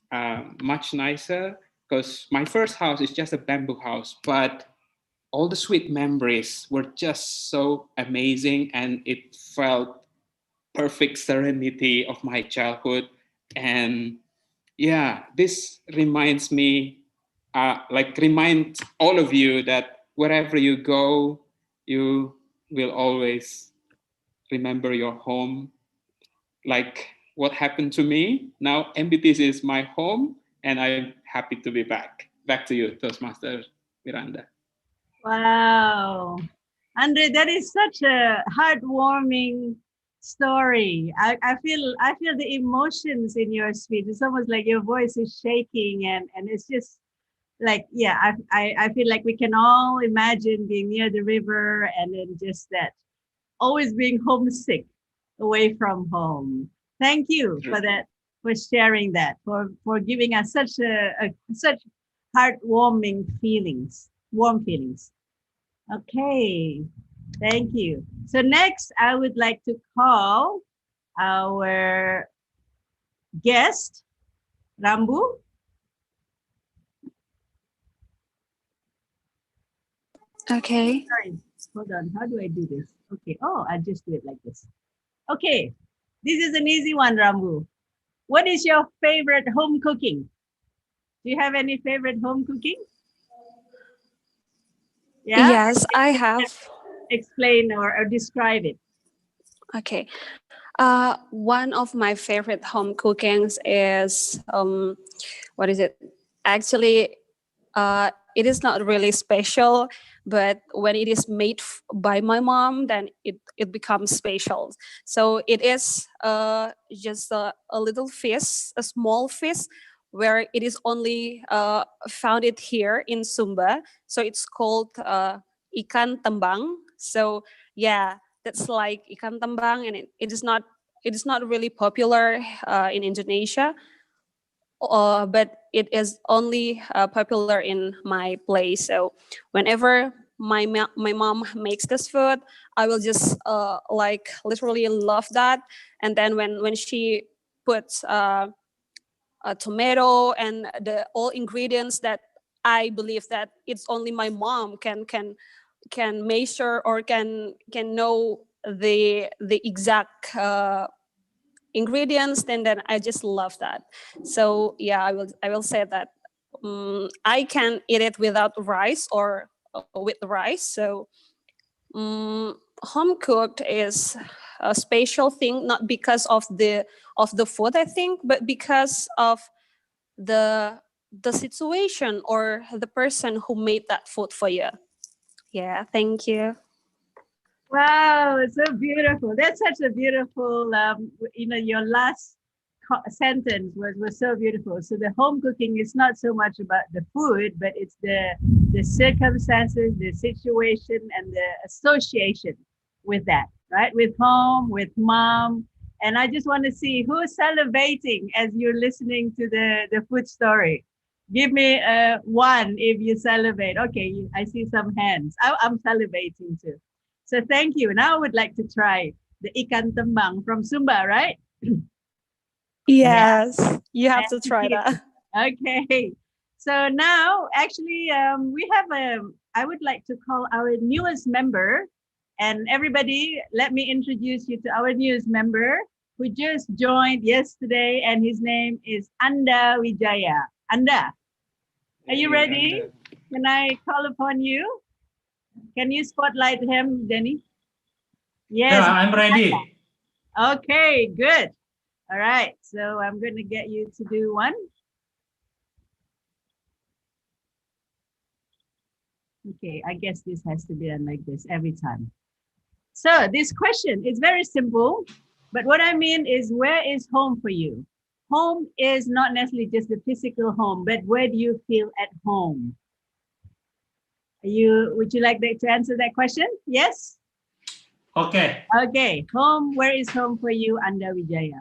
much nicer because my first house is just a bamboo house, but all the sweet memories were just so amazing, and it felt perfect serenity of my childhood. And yeah, this reminds me, remind all of you that wherever you go, you will always remember your home. Like what happened to me. Now MBTC is my home, and I'm happy to be back. Back to you, Toastmaster Miranda. Wow. Andre, that is such a heartwarming story. I feel the emotions in your speech. It's almost like your voice is shaking, and it's just like, yeah, I feel like we can all imagine being near the river, and then just that always being homesick away from home. Thank you for that, for sharing that, for giving us such such heartwarming feelings, warm feelings. Okay, thank you. So next, I would like to call our guest, Rambu. Okay. Sorry, hold on. How do I do this? Okay. Oh, I'll just do it like this. Okay. This is an easy one, Rambu. What is your favorite home cooking? Do you have any favorite home cooking? Yeah? Yes, I have. Explain or describe it. Okay. One of my favorite home cookings is what is it? Actually, it is not really special, but when it is made by my mom, then it becomes special. So it is just a little fish, a small fish, where it is only found it here in Sumba. So it's called ikan tembang. So yeah, that's like ikan tembang, and it is not really popular in Indonesia, but it is only popular in my place. So whenever my mom makes this food, I will just like literally love that. And then when she puts a tomato and the all ingredients that I believe that it's only my mom can measure or can know the exact ingredients, then I just love that. So yeah, I will say that I can eat it without rice or with rice. So home cooked is a special thing, not because of the food, I think, but because of the situation or the person who made that food for you. Yeah, thank you. Wow, it's so beautiful. That's such a beautiful, your last sentence was so beautiful. So the home cooking is not so much about the food, but it's the circumstances, the situation, and the association with that, right? With home, with mom. And I just want to see who's salivating as you're listening to the food story. Give me one if you salivate. Okay, I see some hands. I'm salivating too. So thank you. Now I would like to try the ikan tembang from Sumba, right? Yes, you have to try that. Okay. So now, actually, we have I would like to call our newest member, And everybody, let me introduce you to our newest member who just joined yesterday, and his name is Anda Wijaya. Anda, are you ready? Can I call upon you? Can you spotlight him, Denny? Yes. Yeah, I'm ready. Okay, good. All right, so I'm going to get you to do one. Okay, I guess this has to be done like this every time. So this question is very simple, but what I mean is, where is home for you? Home is not necessarily just the physical home, but where do you feel at home? Would you like to answer that question? Yes? Okay. Okay, home, where is home for you, Anda Wijaya?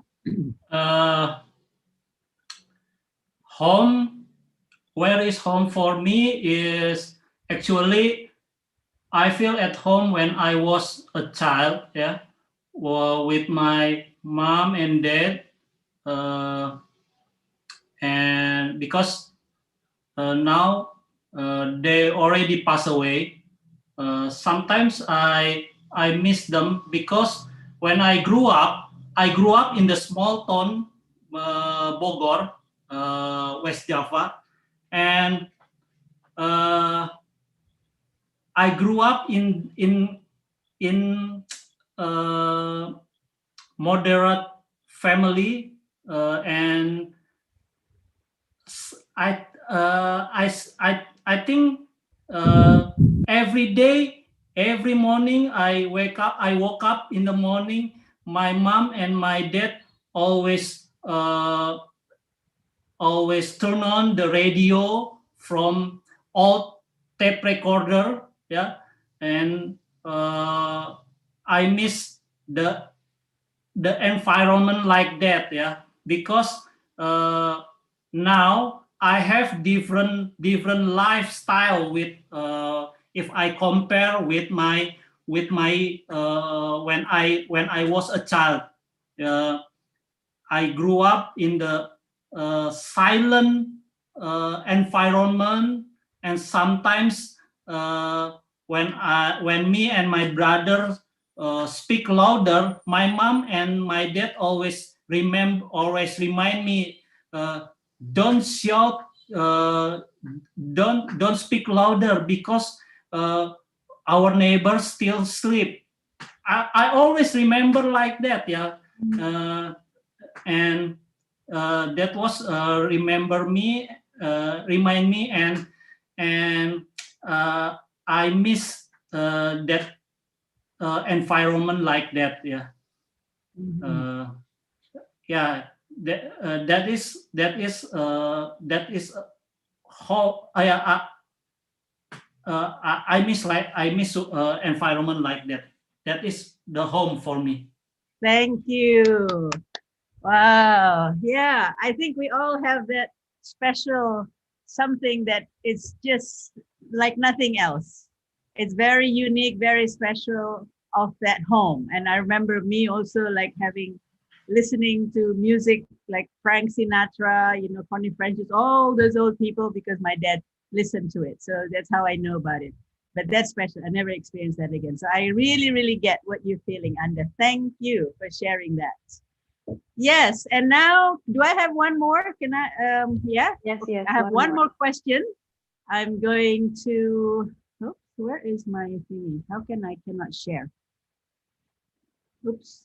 Home, where is home for me is actually, I feel at home when I was a child, yeah, with my mom and dad, and because now they already passed away. Sometimes I miss them because when I grew up in the small town Bogor, West Java, and I grew up in moderate family, and I think every day, every morning I woke up in the morning. My mom and my dad always turn on the radio from old tape recorder, yeah, and I miss the environment like that, yeah, because now I have different lifestyle with if I compare with my when I was a child. I grew up in the silent environment, and sometimes when me and my brother speak louder, my mom and my dad always remind me, don't shout, don't speak louder because our neighbors still sleep. I always remember like that, yeah. And that was remind me, and I miss that environment like that, yeah. Yeah, that is how I miss environment like that. That is the home for me. Thank you. Wow. Yeah, I think we all have that special something that is just like nothing else. It's very unique, very special of that home. And I remember me also like listening to music like Frank Sinatra, Connie Francis, all those old people, because my dad listened to it. So that's how I know about it. But that's special. I never experienced that again. So I really, really get what you're feeling, Anda. Thank you for sharing that. Yes, and now, do I have one more? Can I, yeah? Yes. I have one more question. I'm going to, oops, where is my thingy? How can I cannot share? Oops.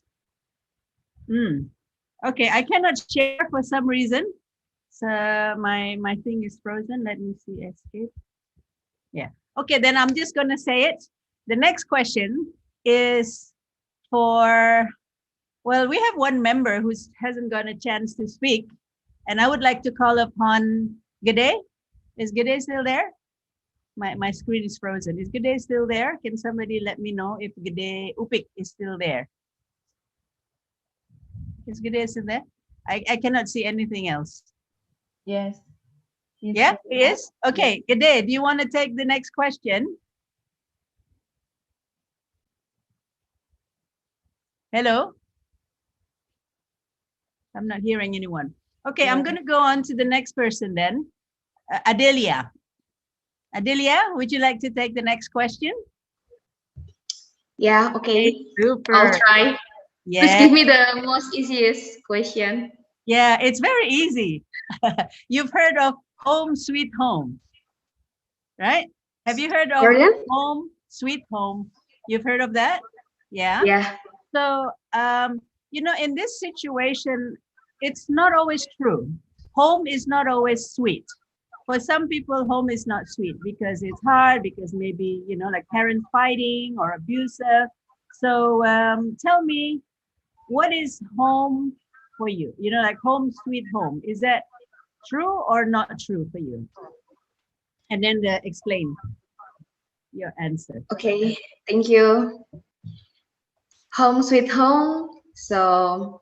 Okay, I cannot share for some reason. So my thing is frozen. Let me see, escape. Yeah. Okay, then I'm just going to say it. The next question is for, well, we have one member who hasn't got a chance to speak, and I would like to call upon Gede. Is Gede still there? My screen is frozen. Is Gede still there? Can somebody let me know if Gede Upik is still there? Is Gede still there? I cannot see anything else. Yes. Yeah, he is? Okay, Gede, do you want to take the next question? Hello? I'm not hearing anyone. Okay, I'm going to go on to the next person then. Adelia. Adelia, would you like to take the next question? Yeah, okay. Super. I'll try. Please Yeah. give me the most easiest question. Yeah, it's very easy. You've heard of Home Sweet Home, right? Have you heard of Pardon? Home Sweet Home? You've heard of that? Yeah. Yeah. So, in this situation, it's not always true. Home is not always sweet. For some people, home is not sweet because it's hard, because maybe, like parents fighting or abusive. So tell me, what is home for you? Like home sweet home. Is that true or not true for you? And then explain your answer. Okay, thank you. Home sweet home. So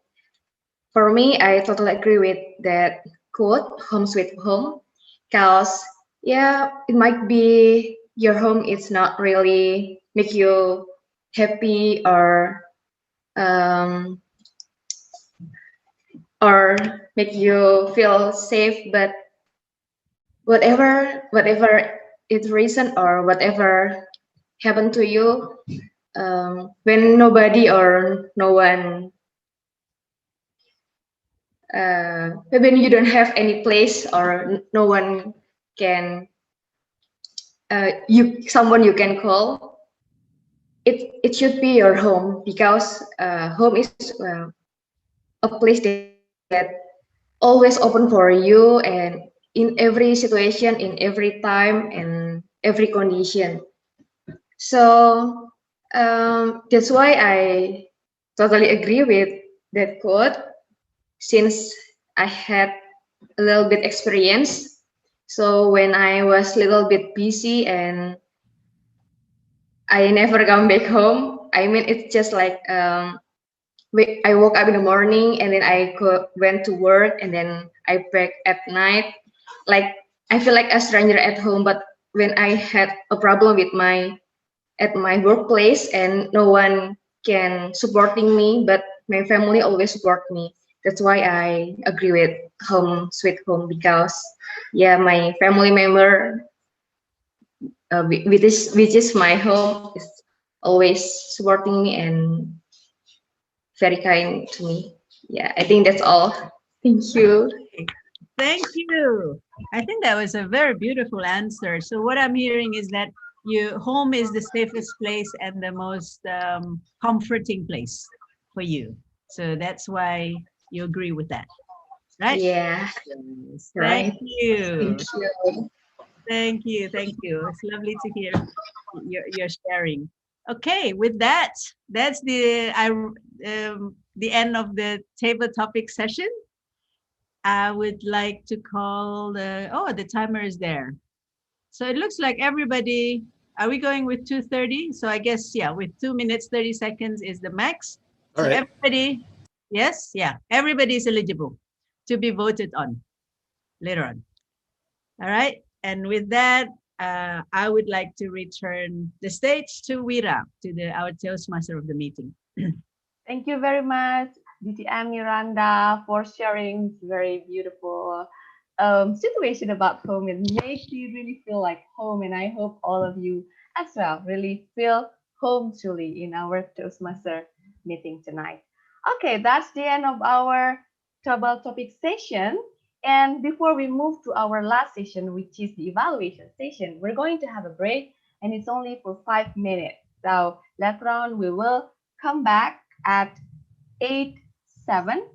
for me, I totally agree with that quote, home sweet home. Because yeah, it might be your home is not really make you happy um, or make you feel safe, but whatever is reason or whatever happened to you, when nobody or no one, when you don't have any place or no one can, someone you can call, it should be your home, because home is a place that always open for you, and in every situation, in every time, and every condition. So that's why I totally agree with that quote, since I had a little bit experience. So when I was a little bit busy and I never come back home, I mean, it's just like I woke up in the morning and then went to work and then I back at night. Like I feel like a stranger at home. But when I had a problem with at my workplace and no one can supporting me, but my family always support me. That's why I agree with home sweet home, because yeah, my family member, which is my home, is always supporting me and very kind to me. Yeah, I think that's all. Thank you. Thank you. I think that was a very beautiful answer. So what I'm hearing is that home is the safest place and the most comforting place for you. So that's why you agree with that, right? Yeah. Yes. Right. Thank you. Thank you. Thank you. Thank you. It's lovely to hear your sharing. Okay, with that, that's the end of the table topic session. I would like to call the timer is there. So it looks like everybody, are we going with 2:30? So I guess, yeah, with 2 minutes, 30 seconds is the max. All So right. everybody, yes, yeah, everybody is eligible to be voted on later on. All right. And with that, I would like to return the stage to Wira, our Toastmaster of the meeting. Thank you very much, DTM Miranda, for sharing this very beautiful situation about home. It makes you really feel like home, and I hope all of you as well really feel home truly in our Toastmaster meeting tonight. Okay, that's the end of our table topic session. And before we move to our last session, which is the evaluation session, we're going to have a break, and it's only for 5 minutes. So later on, we will come back at 8:07.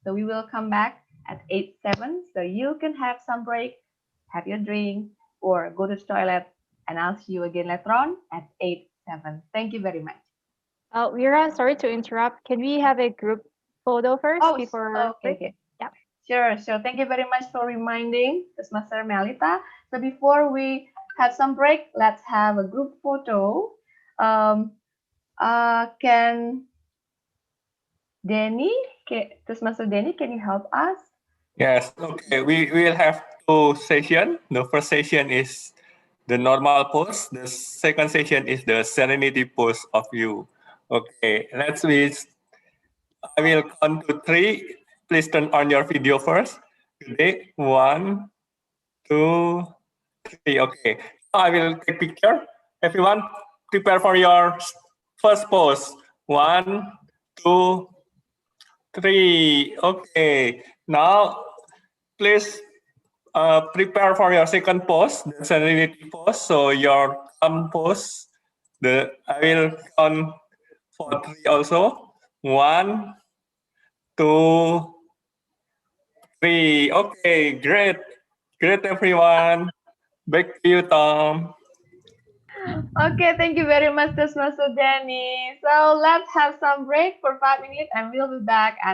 So we will come back at 8:07. So you can have some break, have your drink, or go to the toilet, and I'll see you again later on at 8:07. Thank you very much. Vera, sorry to interrupt. Can we have a group photo first Oh, before okay, break? okay. Yeah. Sure, sure. Thank you very much for reminding us, Master Melita. So before we have some break, let's have a group photo. Can Danny, Master Danny, can you help us? Yes, okay. We will have two sessions. The first session is the normal pose. The second session is the serenity pose of you. Okay, let's be. I will count to 3. Please turn on your video first. Okay, 1, 2, 3. Okay, I will take picture. Everyone, prepare for your first pose. 1, 2, 3. Okay. Now, please prepare for your second pose, the serenity pose. So your calm pose. I will count for 3 also. 1, 2, 3. Okay, great. Great, everyone. Back to you, Tom. Okay, thank you very much, Toastmaster Danny. So let's have some break for 5 minutes and we'll be back at